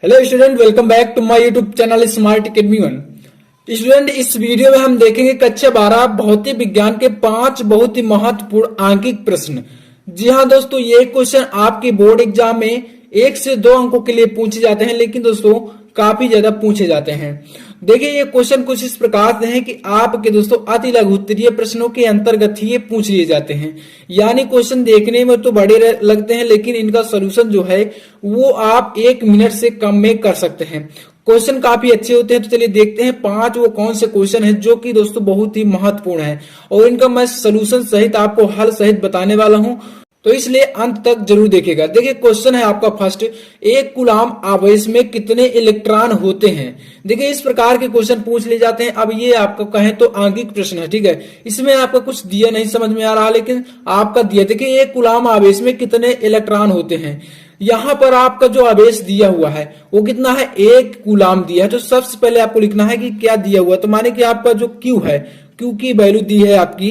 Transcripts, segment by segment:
Hello student, welcome back to my YouTube channel smart academy 1। Student, इस video में हम देखेंगे कक्षा 12 भौतिक विज्ञान के 5 बहुत ही महत्वपूर्ण आंकिक प्रश्न। जी हाँ दोस्तों, ये क्वेश्चन आपके बोर्ड एग्जाम में 1 से 2 अंकों के लिए पूछे जाते हैं, लेकिन दोस्तों काफी ज्यादा पूछे जाते हैं। देखिए, ये क्वेश्चन कुछ इस प्रकार से है कि आपके दोस्तों अति लघु उत्तरीय प्रश्नों के अंतर्गत ही ये पूछ लिए जाते हैं। यानी क्वेश्चन देखने में तो बड़े लगते हैं, लेकिन इनका सोल्यूशन जो है वो आप 1 मिनट से कम में कर सकते हैं। क्वेश्चन काफी अच्छे होते हैं। तो चलिए देखते हैं 5 वो कौन से क्वेश्चन है जो कि दोस्तों बहुत ही महत्वपूर्ण है, और इनका मैं सोल्यूशन सहित आपको हल सहित बताने वाला हूं, तो इसलिए अंत तक जरूर देखिएगा। देखिए, क्वेश्चन है आपका फर्स्ट, एक कूलाम आवेश में कितने इलेक्ट्रॉन होते हैं। देखिए, इस प्रकार के क्वेश्चन पूछ ले जाते हैं। अब ये आपको कहें तो आंकिक प्रश्न है, ठीक है। इसमें आपका कुछ दिया नहीं समझ में आ रहा, लेकिन आपका दिया, देखिए एक कूलाम आवेश में कितने इलेक्ट्रॉन होते हैं। यहां पर आपका जो आवेश दिया हुआ है वो कितना है, 1 कूलाम दिया है। तो सबसे पहले आपको लिखना है कि क्या दिया हुआ, तो माने कि आपका जो क्यू है, क्यू की वैल्यू दी है आपकी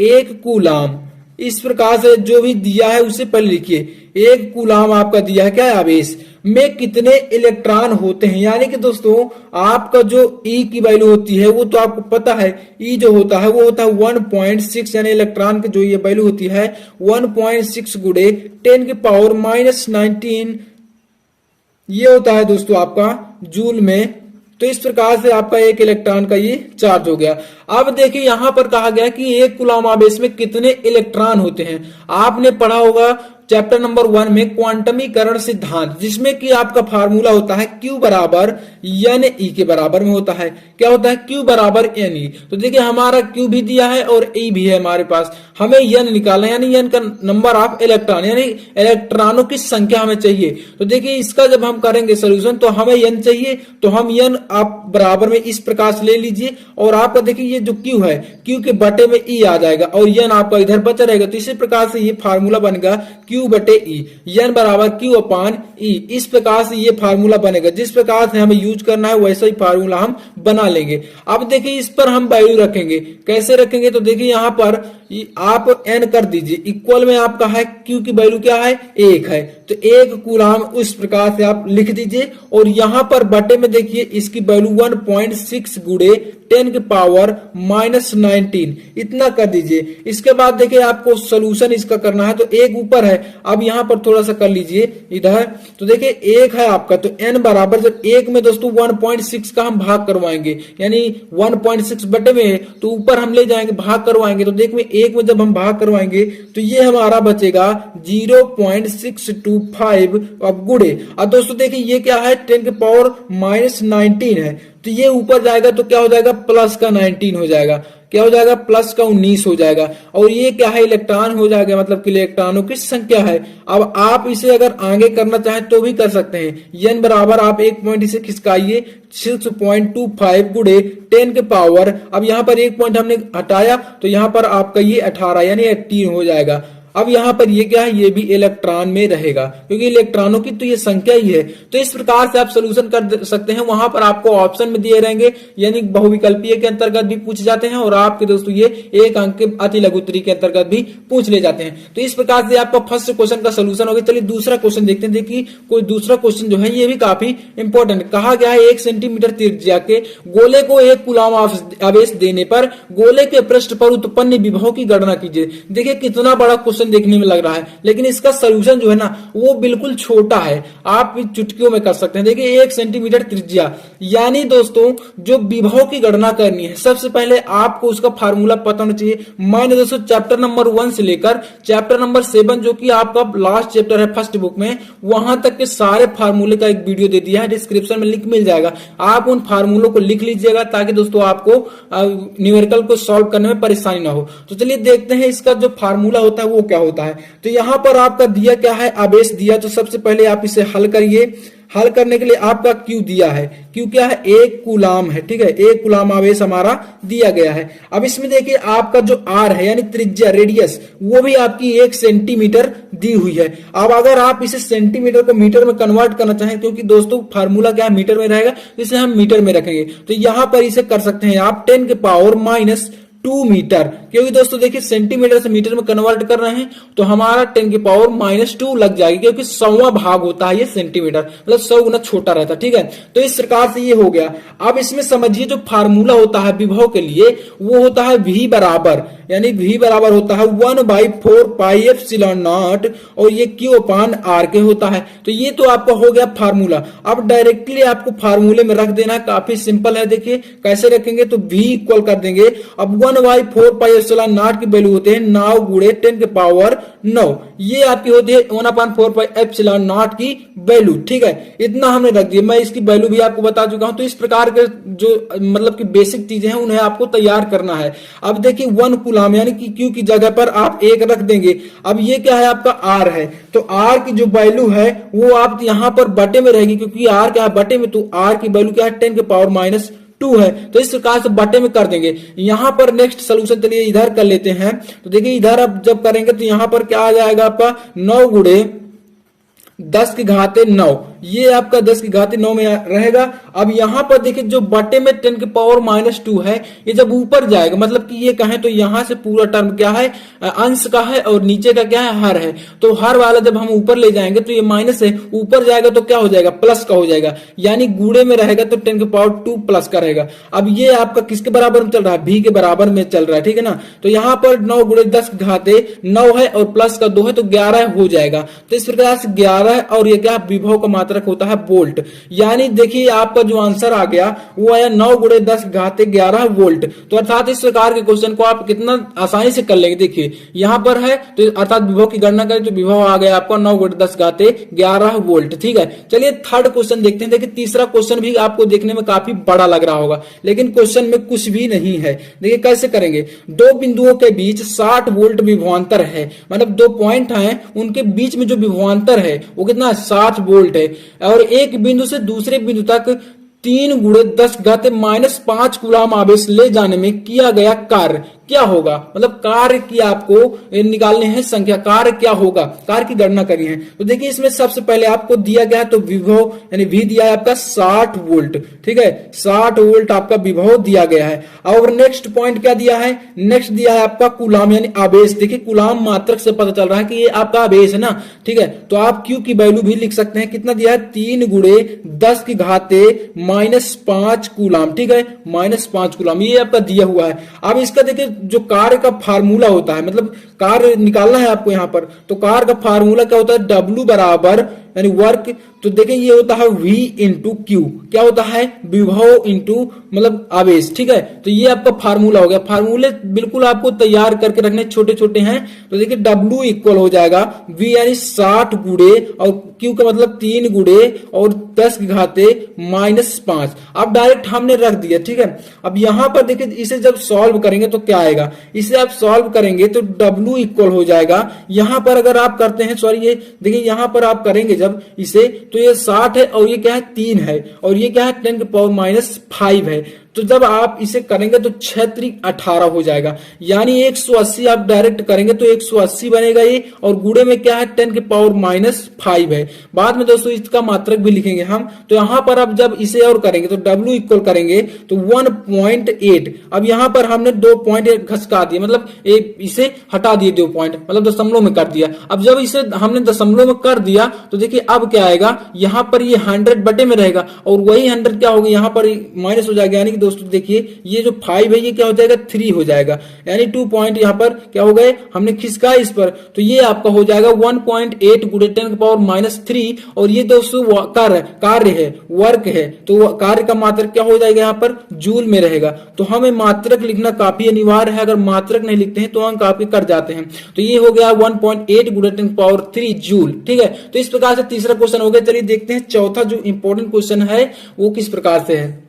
1 कूलाम। इस प्रकार से जो भी दिया है उससे पहले लिखिए 1 कूलाम आपका दिया है क्या है, आवेश में कितने इलेक्ट्रॉन होते हैं। यानी कि दोस्तों आपका जो ई की वैल्यू होती है वो तो आपको पता है, ई जो होता है वो होता है 1.6, यानी इलेक्ट्रॉन की जो ये वैल्यू होती है 1.6 गुणे 10 की पावर -19 ये होता है दोस्तों आपका जूल में। तो इस प्रकार से आपका 1 इलेक्ट्रॉन का ये चार्ज हो गया। अब देखिए यहां पर कहा गया कि 1 कूलाम आवेश में कितने इलेक्ट्रॉन होते हैं। आपने पढ़ा होगा चैप्टर नंबर 1 में क्वांटमीकरण सिद्धांत, जिसमें कि आपका फार्मूला होता है Q बराबर एन ई के बराबर में होता है। क्या होता है, Q बराबर एन ई। तो देखिए हमारा Q भी दिया है और E भी है हमारे पास। हमें एन निकालना है, यानी एन का नंबर ऑफ इलेक्ट्रॉन, यानी इलेक्ट्रॉनों की संख्या हमें चाहिए। तो देखिए इसका जब हम करेंगे सोल्यूशन तो हमें एन चाहिए, तो हम एन आप बराबर में इस प्रकार से ले लीजिए, और आपका देखिए ये जो Q है, Q के बटे में E आ जाएगा और एन आपका इधर बचा रहेगा। तो इसी प्रकार से ये फार्मूला बनेगा Q बटे ई, एन बराबर Q अपान ई। इस प्रकार से ये फार्मूला बनेगा। जिस प्रकार से हमें यूज करना है वैसा ही फार्मूला हम बना लेंगे। अब देखिए इस पर हम वैल्यू रखेंगे, कैसे रखेंगे, तो देखिए यहां पर आप एन कर दीजिए, इक्वल में आपका है Q की वैल्यू क्या है, 1 है, तो 1 कूलाम उस प्रकार से आप लिख दीजिए। और यहां पर बटे में देखिए इसकी वैल्यू 1.6 गुणे 10 की पावर -19 इतना कर दीजिए। इसके बाद देखिए आपको सोल्यूशन इसका करना है, तो 1 ऊपर है, अब यहां पर थोड़ा सा कर लीजिए इधर। तो देखिए 1 है आपका, तो n बराबर जब 1 में दोस्तों 1.6 का हम भाग करवाएंगे, यानी 1.6 बटे में है तो ऊपर हम ले जाएंगे भाग करवाएंगे। तो देखिए 1 में जब हम भाग करवाएंगे तो ये हमारा बचेगा 0.625 अब गुणे। अब दोस्तों देखिए ये क्या है, 10 की पावर -19 है, तो ये ऊपर जाएगा तो क्या हो जाएगा, प्लस का 19 हो जाएगा। क्या हो जाएगा, प्लस का 19 हो जाएगा। और ये क्या है, इलेक्ट्रॉन हो जाएगा, मतलब कि इलेक्ट्रॉनों की संख्या है। अब आप इसे अगर आगे करना चाहें तो भी कर सकते हैं। एन बराबर आप 1 पॉइंट इसे खिसकाइए 6.25 गुणे 10 के पावर, अब यहाँ पर 1 पॉइंट हमने हटाया तो यहाँ पर आपका ये 18 यानी 18 हो जाएगा। अब यहाँ पर ये क्या है, ये भी इलेक्ट्रॉन में रहेगा, क्योंकि इलेक्ट्रॉनों की तो ये संख्या ही है। तो इस प्रकार से आप सोल्यूशन कर सकते हैं। वहां पर आपको ऑप्शन में दिए रहेंगे, यानी बहुविकल्पीय के अंतर्गत भी पूछे जाते हैं, और आपके दोस्तों ये 1 अंक के अति लघु उत्तरीय के अंतर्गत भी पूछ ले जाते हैं। तो इस प्रकार से आपका फर्स्ट क्वेश्चन का सोल्यूशन हो गया। चलिए दूसरा क्वेश्चन देखते हैं। देखिए कोई दूसरा क्वेश्चन जो है ये भी काफी इंपॉर्टेंट। कहा गया है 1 सेंटीमीटर त्रिज्या के गोले को 1 कूलाम आवेश देने पर गोले के पृष्ठ पर उत्पन्न विभव की गणना कीजिए। देखिए कितना बड़ा क्वेश्चन देखने में लग रहा है, लेकिन इसका सोल्यूशन जो है ना वो बिल्कुल छोटा है, आप चुटकियों में कर सकते हैं। देखिए 1 सेंटीमीटर त्रिज्या, यानी दोस्तों जो विभव की गणना करनी है सबसे पहले आपको उसका फार्मूला पता होना चाहिए। मैंने दोस्तों चैप्टर नंबर 1 से लेकर चैप्टर नंबर 7 जो कि आपका लास्ट चैप्टर है फर्स्ट बुक में, वहां तक के सारे फार्मूले का एक वीडियो दे दिया है, डिस्क्रिप्शन में लिंक मिल जाएगा। आप उन फार्मूलों को लिख लीजिएगा ताकि दोस्तों आपको न्यूमेरिकल को सॉल्व करने में परेशानी ना हो। तो चलिए देखते हैं इसका जो फार्मूला होता है वो क्या होता है। तो यहां पर आपका दिया क्या है, आवेश दिया, तो सबसे पहले आप इसे हल करिए। हल करने के लिए आपका Q दिया है, Q क्या है, 1 कूलाम है, ठीक है, 1 कूलाम आवेश हमारा दिया गया है। अब इसमें देखिए आपका जो R है यानी त्रिज्या, रेडियस, वो भी आपकी 1 सेंटीमीटर दी हुई है। अब अगर आप इसे सेंटीमीटर को मीटर में कन्वर्ट करना चाहें, क्योंकि दोस्तों फार्मूला क्या है, मीटर में रहेगा, इसे हम मीटर में रखेंगे, तो यहां पर इसे कर सकते हैं आप 10 के पावर 2 मीटर, क्योंकि दोस्तों देखिए सेंटीमीटर से मीटर में कन्वर्ट कर रहे हैं तो हमारा 10⁻⁻² लग जाएगी, क्योंकि 100वां भाग होता है ये सेंटीमीटर, मतलब 100 गुना छोटा रहता है। ठीक है, तो इस प्रकार से ये हो गया। अब इसमें समझिए जो फार्मूला होता है विभव के लिए वो होता है V बराबर, यानी V बराबर होता है 1/4πε0 और ये Q/R के होता है। तो ये तो आपका हो गया फार्मूला। अब डायरेक्टली आपको फार्मूले में रख देना, काफी सिंपल है। देखिए कैसे रखेंगे, तो V इक्वल कर देंगे। अब 1/4πε0 की वैल्यू होते हैं 9 गुणे 10⁻⁹, ये आपकी होती है 1/4πε0 की वैल्यू। ठीक है, इतना हमने रख दिया, मैं इसकी वैल्यू भी आपको बता चुका हूं। तो इस प्रकार के जो मतलब की बेसिक चीजें हैं उन्हें आपको तैयार करना है। अब देखिए 1 कूलम यानी कि Q की जगह पर आप 1 रख देंगे। अब ये क्या है, आपका R है, तो R की जो वैल्यू है वो आप यहां पर बटे में रहेगी, क्योंकि R क्या है बटे में, तो R की वैल्यू क्या है 10⁻⁻2 है, तो इस प्रकार से बटे में कर देंगे। यहां पर नेक्स्ट सोल्यूशन चलिए इधर कर लेते हैं। तो देखिए इधर अब जब करेंगे तो यहां पर क्या आ जाएगा आपका 9 गुणे 10⁻⁹, ये आपका 10⁻⁹ में रहेगा। अब यहां पर देखिए जो बटे में 10⁻⁻2 है, ये जब ऊपर जाएगा, मतलब कि ये कहें तो यहां से पूरा टर्म क्या है, अंश का है, और नीचे का क्या है, हर है। तो हर वाला जब हम ऊपर ले जाएंगे तो ये माइनस है, ऊपर जाएगा तो क्या हो जाएगा, प्लस का हो जाएगा, यानी गुणे में रहेगा तो 10⁻2 प्लस का रहेगा। अब ये आपका किसके बराबर में चल रहा है, V के बराबर में चल रहा है। ठीक है ना, तो यहां पर 9 गुणे 10⁻9 है और प्लस का 2 है, तो 11 हो जाएगा। तो इस प्रकार से 11, और ये क्या विभव का मात्रक होता है वोल्ट। यानी देखिए आपका जो आंसर आ गया वो आया 9 गुणे 10⁻11 वोल्ट। तो अर्थात इस प्रकार के क्वेश्चन को आप कितना आसानी से कर लेंगे। देखिए यहां पर है तो अर्थात विभव की गणना करें तो विभव आ गया आपका 9 गुणे 10⁻11 वोल्ट। ठीक है, चलिए थर्ड क्वेश्चन देखते हैं। देखिए तीसरा क्वेश्चन भी आपको देखने में काफी बड़ा लग रहा होगा, लेकिन क्वेश्चन में कुछ भी नहीं है। देखिए कैसे करेंगे, दो बिंदुओं के बीच 60 वोल्ट विभवांतर है, मतलब 2 पॉइंट हैं उनके बीच में जो विभवांतर है वो कितना 60 वोल्ट है, और एक बिंदु से दूसरे बिंदु तक 3 गुणे 10⁻⁻5 कूलम आवेश ले जाने में किया गया कार्य क्या होगा। मतलब कार्य की आपको निकालने हैं संख्या, कार्य क्या होगा, कार्य की गणना करनी है। तो देखिए इसमें सबसे पहले आपको दिया गया है तो विभव यानी V दिया है आपका 60 वोल्ट। ठीक है, 60 वोल्ट आपका विभव दिया गया है। और नेक्स्ट पॉइंट क्या दिया है, नेक्स्ट दिया है आपका कूलम यानी आवेश। देखिए कूलम मात्रक से पता चल रहा है कि ये आपका आवेश है ना। ठीक है, तो आप Q की वैल्यू भी लिख सकते हैं, कितना दिया है 3 गुणे 10⁻⁻5 कूलम। ठीक है, -5 कूलम ये आपका दिया हुआ है। अब इसका देखिए जो कार्य का फार्मूला होता है, मतलब कार्य निकालना है आपको यहां पर, तो कार्य का फार्मूला क्या होता है, W बराबर यानी वर्क, तो देखिए ये होता है V इंटू Q, क्या होता है विभव इंटू मतलब आवेश। ठीक है, तो ये आपका फार्मूला हो गया। फार्मूले बिल्कुल आपको तैयार करके रखने, छोटे छोटे हैं। तो देखिए W इक्वल हो जाएगा V यानी 60 गुणे और Q का मतलब 3 गुणे और 10⁻⁻5। अब डायरेक्ट हमने रख दिया। ठीक है, अब यहां पर देखिए इसे जब सॉल्व करेंगे तो क्या आएगा, इसे आप सॉल्व करेंगे तो W इक्वल हो जाएगा, यहां पर अगर आप करते हैं, सॉरी ये देखिए यहां पर आप करेंगे जब इसे, तो ये 60 है और ये क्या है 3 है और ये क्या है 10⁻⁻5 है। तो जब आप इसे करेंगे तो 6×3=18 हो जाएगा, यानी 180 आप डायरेक्ट करेंगे तो 180 बनेगा ये, और गुणे में क्या है 10⁻⁻5 है। बाद में दोस्तों इसका मात्रक भी लिखेंगे हम। तो यहां पर अब जब इसे और करेंगे तो W इक्वल करेंगे तो 1.8। अब यहां पर हमने 2 पॉइंट घसका दिए, मतलब इसे हटा दिए 2 पॉइंट, मतलब दशमलव में कर दिया। अब जब इसे हमने दशमलव में कर दिया तो देखिए अब क्या आएगा, यहां पर ये 100 बटे में रहेगा और वही 100 क्या होगा, यहां पर माइनस हो जाएगा, यानी दोस्तों देखिए ये जो 5 है ये क्या हो जाएगा 3 हो जाएगा, यानी 2 पॉइंट यहाँ पर क्या हो गए, हमने खिसका इस पर, तो ये आपका हो जाएगा 1.8 गुणे 10⁻⁻3। और ये दोस्तों कार्य है, वर्क है, तो कार्य का मात्रक क्या हो जाएगा यहाँ पर जूल में रहेगा। तो हमें मात्रक लिखना काफी अनिवार्य है, अगर मात्रक नहीं लिखते हैं तो अंक आपके कट जाते हैं। तो ये हो गया 1.8 गुणे 10⁻3 जूल। ठीक है, तो इस प्रकार से तीसरा क्वेश्चन हो गया। चलिए देखते हैं चौथा जो इंपॉर्टेंट क्वेश्चन है वो किस प्रकार से है।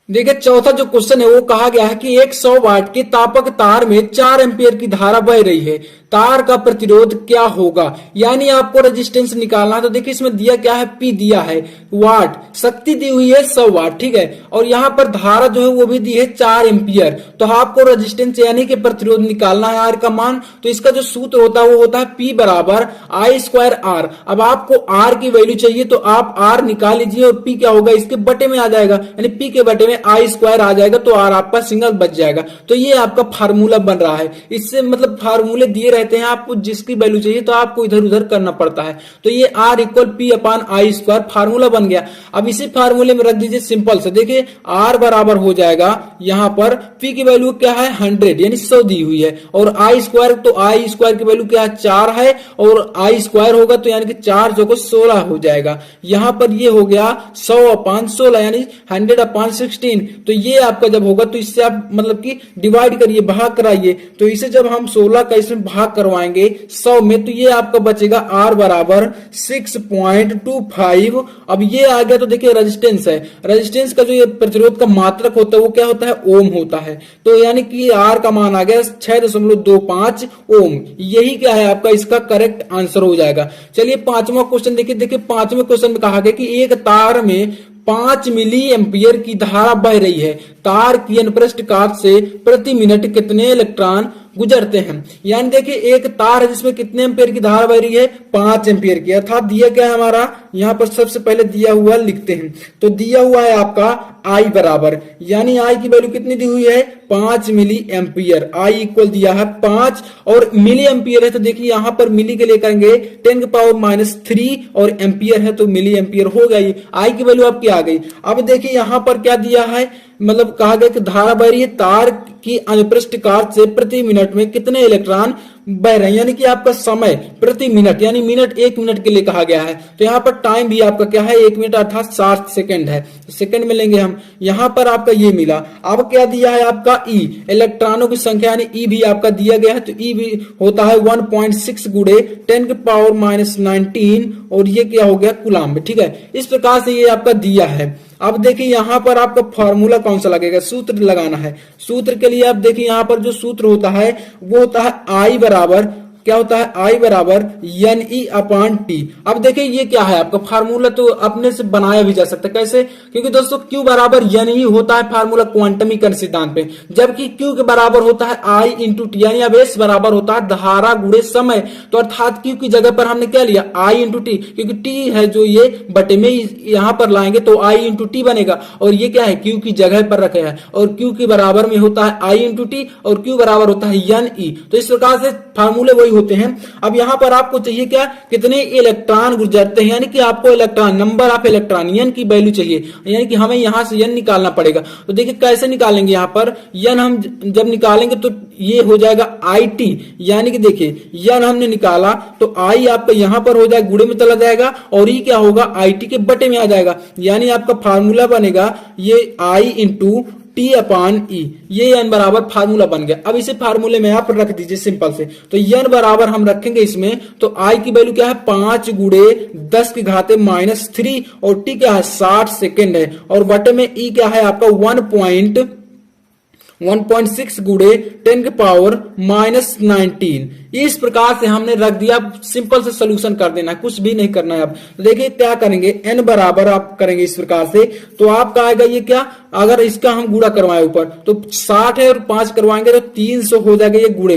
देखिए चौथा जो क्वेश्चन है वो कहा गया है कि एक 100 वाट के तापक तार में 4 एम्पियर की धारा बह रही है तार का प्रतिरोध क्या होगा, यानी आपको रेजिस्टेंस निकालना है। तो देखिए इसमें दिया क्या है, पी दिया है वाट, शक्ति दी हुई है 100 वाट, ठीक है, और यहाँ पर धारा जो है वो भी दी है 4 एम्पियर। तो आपको रेजिस्टेंस यानी कि प्रतिरोध निकालना है आर का मान। तो इसका जो सूत्र होता है वो होता है पी बराबर आई स्क्वायर आर। अब आपको आर की वैल्यू चाहिए तो आप आर निकाल लीजिए और पी क्या होगा, इसके बटे में आ जाएगा, यानी पी के बटे में आई स्क्वायर आ जाएगा, तो आर आपका सिंगल बच जाएगा। तो ये आपका फार्मूला बन रहा है। इससे मतलब फार्मूले दिए रहते हैं, आपको जिसकी वैल्यू चाहिए तो आपको इधर उधर करना पड़ता है। तो ये R equal P upon I square formula बन गया। अब इसी फार्मूले में रख दीजिए सिंपल से, देखिए आर बराबर हो जाएगा, यहां पर पी की वैल्यू क्या है 100 यानी 100 दी हुई है, और आई स्क्वायर, तो आई स्क्वायर की वैल्यू क्या है 4 है, और आई स्क्वायर होगा तो यानी कि 4 जो को 16 हो जाएगा। यहां पर ये हो गया 100 अपान 16 यानी 100 अपान 16। तो ये आपका जब होगा तो इससे आप मतलब कि डिवाइड करिए, भाग कराइए। तो इसे जब हम 16 का इसमें भाग करवाएंगे 100 में, तो ये आपका बचेगा आर बराबर 6.25। अब ये आ गया तो देखिए रेजिस्टेंस है, रेजिस्टेंस का जो ये प्रतिरोध का मात्रक होता है वो क्या होता है, ओम होता है। तो यानी कि आर का मान आ गया 6.25 ओम। यही क्या है आपका इसका करेक्ट आंसर हो जाएगा। चलिए पांचवा क्वेश्चन देखिए पांचवें क्वेश्चन में कहा गया कि एक तार में 5 मिली एम्पियर की धारा बह रही है, तार की अनुप्रस्थ काट से प्रति मिनट कितने इलेक्ट्रॉन गुजरते हैं। यानी देखिए एक तार है जिसमें कितने एम्पियर की धारा बह रही है, 5 एम्पियर की। अर्थात दिया क्या है हमारा, यहां पर सबसे पहले दिया हुआ लिखते हैं। तो दिया हुआ है आपका आई बराबर, यानी आई की वैल्यू कितनी दी हुई है 5 मिली एम्पियर। आई इक्वल दिया है 5 और मिली एम्पियर है, तो देखिए यहां पर मिली के लिए करेंगे 10⁻³ और एम्पियर है तो मिली एम्पियर हो गई। आई की वैल्यू आपकी आ गई। अब देखिए यहां पर क्या दिया है, मतलब कहा गया कि धारा बह रही है, तार की अनुप्रस्थ काट से प्रति मिनट में कितने इलेक्ट्रॉन बह रहे हैं, यानी कि आपका समय प्रति मिनट, यानी मिनट 1 मिनट के लिए कहा गया है। तो यहाँ पर टाइम भी आपका क्या है 1 मिनट अर्थात 60 सेकंड है, तो सेकंड में लेंगे हम। यहाँ पर आपका ये मिला। अब क्या दिया है आपका ई, इलेक्ट्रॉनों की संख्या यानी ई भी आपका दिया गया है। तो ई भी होता है 1.6 गुणे 10⁻⁻19 और ये क्या हो गया कूलम्ब, ठीक है। इस प्रकार से ये आपका दिया है। अब देखिए यहां पर आपका फॉर्मूला कौन सा लगेगा, सूत्र लगाना है। सूत्र के लिए आप देखिए यहां पर जो सूत्र होता है वो होता है आई बराबर क्या होता है, आई बराबर एन ई अपान टी। अब देखिए ये क्या है आपका फार्मूला, तो अपने से बनाया भी जा सकता है। कैसे, क्योंकि दोस्तों क्यू बराबर एन ई होता है फार्मूला क्वांटमीकरण सिद्धांत पे, जबकि क्यू के बराबर होता है आई इंटू टी, यानी अब एस बराबर होता है धारा गुणे समय। तो अर्थात क्यू की जगह पर हमने क्या लिया आई इंटू टी, क्योंकि टी है जो ये बटे में यहां पर लाएंगे तो आई इंटू टी बनेगा, और ये क्या है क्यू की जगह पर रखे है, और क्यू के बराबर में होता है आई इंटू टी और क्यू बराबर होता है एन ई। तो इस प्रकार से फार्मूले वही होते हैं। अब यहां पर आपको चाहिए क्या, कितने इलेक्ट्रॉन गुजरते हैं, यानी कि आपको electron number of electron N की वैल्यू चाहिए, यानी कि हमें यहां से एन निकालना पड़ेगा। तो देखिए कैसे निकालेंगे, यहां पर एन हम जब निकालेंगे तो ये हो जाएगा आई टी, यानी कि देखिए एन हमने निकाला तो आई आपका यहां पर हो जाएगा गुणे में चला जाएगा, और ई क्या होगा आई टी के बटे में आ जाएगा, यानी आपका फार्मूला बनेगा ये आई इंटू टी अपान ई, ये एन बराबर फार्मूला बन गया। अब इसे फार्मूले में आप रख दीजिए सिंपल से। तो एन बराबर हम रखेंगे इसमें, तो आई की वैल्यू क्या है 5 गुणे 10⁻³ और टी क्या है 60 सेकेंड है, और बटे में ई क्या है आपका 1.6 गुणे 10⁻⁻19। इस प्रकार से हमने रख दिया। सिंपल से सोल्यूशन कर देना है, कुछ भी नहीं करना है। अब देखिए क्या करेंगे, एन बराबर आप करेंगे इस प्रकार से, तो आपका आएगा ये क्या, अगर इसका हम गुणा करवाएं ऊपर तो 60 है और 5 करवाएंगे तो 300 हो जाएगा, ये गुणे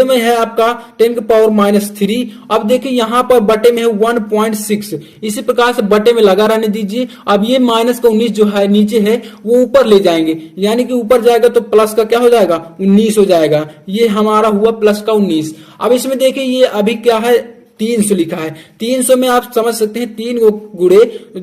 में है आपका 10⁻³ अब देखिए यहां पर बटे में है 1.6, इसी प्रकार से बटे में लगा रहने दीजिए। अब ये -19 जो है नीचे है वो ऊपर ले जाएंगे, यानी कि ऊपर जाएगा तो प्लस का क्या हो जाएगा 19 हो जाएगा, ये हमारा हुआ प्लस का 19। अब इसमें देखिए ये अभी क्या है 300 लिखा है, 300 में आप समझ सकते हैं 3 गुणे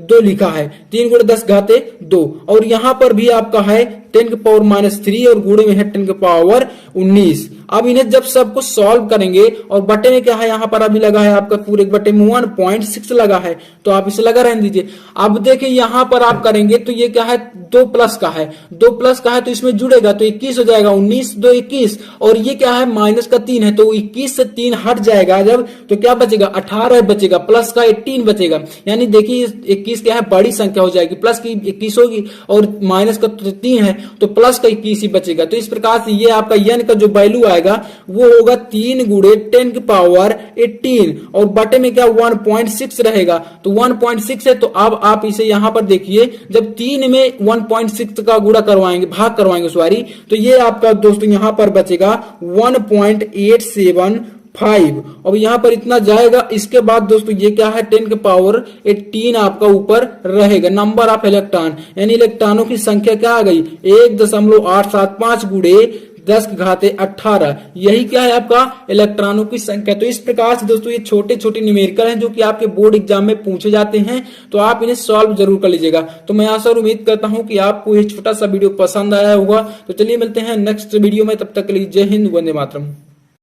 2 लिखा है, 3 गुणे 10⁻2, और यहां पर भी आपका है 10⁻³ और गुणे में है 10⁻19। अब इन्हें जब सबको सॉल्व करेंगे और बटे में क्या है यहाँ पर अभी लगा है आपका पूरे बटे में 1.6 लगा है, तो आप इसे लगा रहने दीजिए। अब देखिए यहाँ पर आप करेंगे तो ये क्या है 2 प्लस का है, 2 प्लस का है तो इसमें जुड़ेगा तो 21 हो जाएगा, 19 2 21, और ये क्या है -3 है तो 21 से 3 हट जाएगा जब, तो क्या बचेगा 18 बचेगा, प्लस का 18 बचेगा। यानी देखिए 21 क्या है बड़ी संख्या हो जाएगी, प्लस की 21 होगी और माइनस का 3 है तो प्लस का 21 ही बचेगा। तो इस प्रकार से ये आपका एन का जो वैल्यू आएगा आएगा वो होगा 3 गुणे 10 की पावर 18 और बटे में क्या 1.6 रहेगा। तो 1.6 है तो अब आप इसे यहां पर देखिए, जब 3 में 1.6 का गुणा करवाएंगे, भाग करवाएंगे सॉरी, तो ये आपका दोस्तों यहां पर बचेगा 1.875। अब यहां पर इतना जाएगा। इसके बाद दोस्तों ये क्या है 10 के पावर 18 आपका ऊपर रहेगा नंबर ऑफ इलेक्ट्रॉन, यानी इलेक्ट्रॉनों की संख्या क्या आ गई 1.875 गुणे 10 की घाते 18। यही क्या है आपका इलेक्ट्रॉनों की संख्या। तो इस प्रकार से दोस्तों ये छोटे छोटे न्यूमेरिकल हैं जो कि आपके बोर्ड एग्जाम में पूछे जाते हैं, तो आप इन्हें सॉल्व जरूर कर लीजिएगा। तो मैं आशा और उम्मीद करता हूं कि आपको ये छोटा सा वीडियो पसंद आया होगा। तो चलिए मिलते हैं नेक्स्ट वीडियो में, तब तक के लिए जय हिंद, वंदे मातरम।